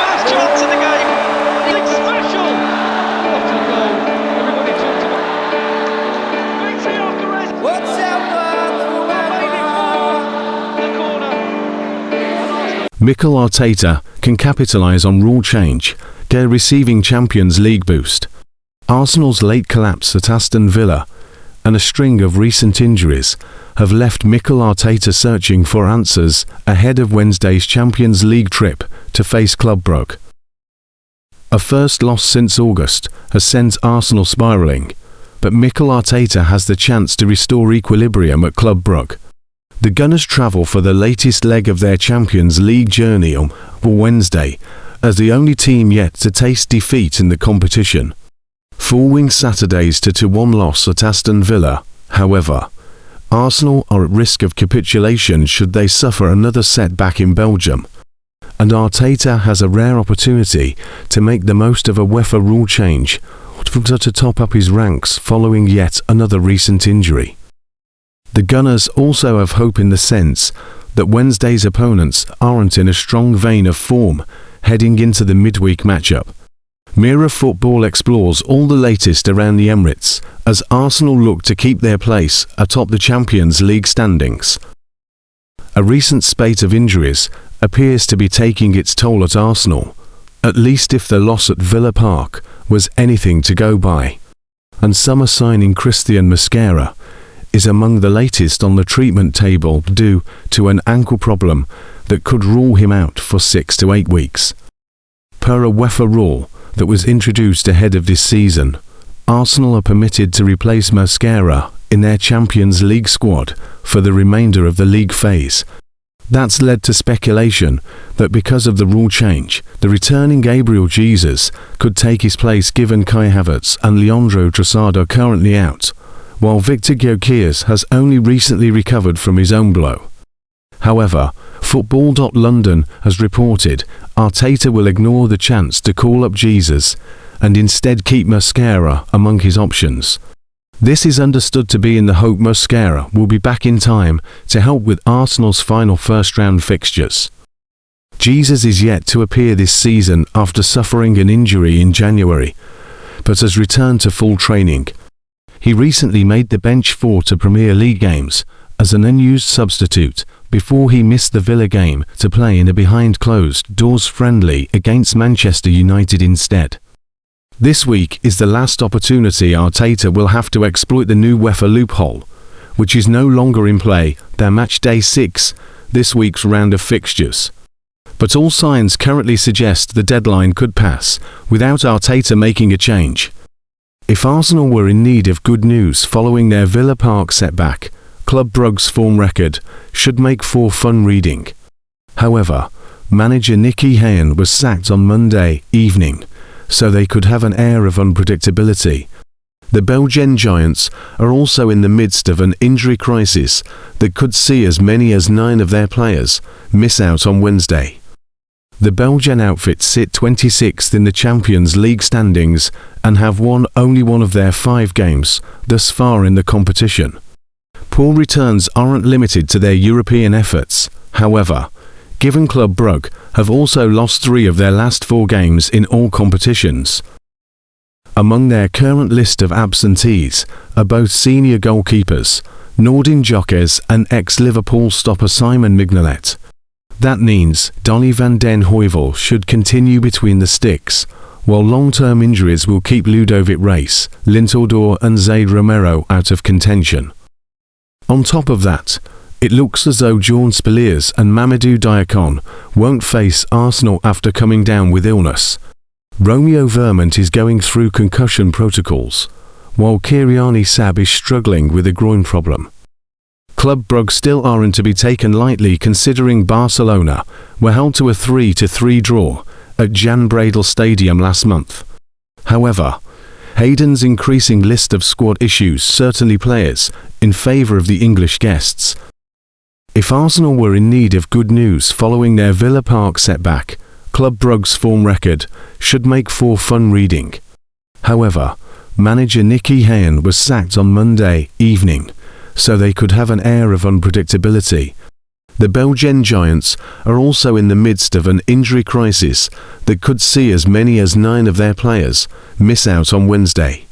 First chance of the game. It's special. What a goal. Everybody talked about. Victory after rest. The corner. Mikel Arteta can capitalise on rule change, they're receiving Champions League boost. Arsenal's late collapse at Aston Villa and a string of recent injuries have left Mikel Arteta searching for answers ahead of Wednesday's Champions League trip to face Club Brugge. A first loss since August has sent Arsenal spiralling, but Mikel Arteta has the chance to restore equilibrium at Club Brugge. The Gunners travel for the latest leg of their Champions League journey on Wednesday, as the only team yet to taste defeat in the competition. Following Saturday's 2-1 loss at Aston Villa, however, Arsenal are at risk of capitulation should they suffer another setback in Belgium, and Arteta has a rare opportunity to make the most of a UEFA rule change to top up his ranks following yet another recent injury. The Gunners also have hope in the sense that Wednesday's opponents aren't in a strong vein of form heading into the midweek matchup. Mirror Football explores all the latest around the Emirates as Arsenal look to keep their place atop the Champions League standings. A recent spate of injuries appears to be taking its toll at Arsenal, at least if the loss at Villa Park was anything to go by, and summer signing Christian Mosquera is among the latest on the treatment table due to an ankle problem that could rule him out for 6 to 8 weeks. Per a UEFA rule that was introduced ahead of this season, Arsenal are permitted to replace Mosquera in their Champions League squad for the remainder of the league phase. That's led to speculation that because of the rule change, the returning Gabriel Jesus could take his place given Kai Havertz and Leandro Trossard are currently out, while Victor Gyökeres has only recently recovered from his own blow. However, Football.London has reported Arteta will ignore the chance to call up Jesus and instead keep Mosquera among his options. This is understood to be in the hope Mosquera will be back in time to help with Arsenal's final first-round fixtures. Jesus is yet to appear this season after suffering an injury in January, but has returned to full training. He recently made the bench for 2 Premier League games as an unused substitute before he missed the Villa game to play in a behind-closed-doors friendly against Manchester United instead. This week is the last opportunity Arteta will have to exploit the new UEFA loophole, which is no longer in play their match day 6, this week's round of fixtures. But all signs currently suggest the deadline could pass without Arteta making a change. If Arsenal were in need of good news following their Villa Park setback, Club Brugge's form record should make for fun reading. However, manager Nicky Hayen was sacked on Monday evening, so they could have an air of unpredictability. The Belgian Giants are also in the midst of an injury crisis that could see as many as 9 of their players miss out on Wednesday. The Belgian outfit sit 26th in the Champions League standings and have won only one of their 5 games thus far in the competition. Poor returns aren't limited to their European efforts, however, given Club Brugge have also lost 3 of their last 4 games in all competitions. Among their current list of absentees are both senior goalkeepers, Nordin Jokers and ex-Liverpool stopper Simon Mignolet. That means Donny van den Heuvel should continue between the sticks, while long-term injuries will keep Ludovic Reis, Lintordor and Zaid Romero out of contention. On top of that, it looks as though John Spiliers and Mamadou Diakon won't face Arsenal after coming down with illness. Romeo Vermont is going through concussion protocols, while Kyriani Sab is struggling with a groin problem. Club Brugge still aren't to be taken lightly considering Barcelona were held to a 3-3 draw at Jan Breydel Stadium last month. However, Hayden's increasing list of squad issues certainly plays in favour of the English guests. If Arsenal were in need of good news following their Villa Park setback, Club Brugge's form record should make for fun reading. However, manager Nicky Hayen was sacked on Monday evening, so they could have an air of unpredictability. The Belgian Giants are also in the midst of an injury crisis that could see as many as 9 of their players miss out on Wednesday.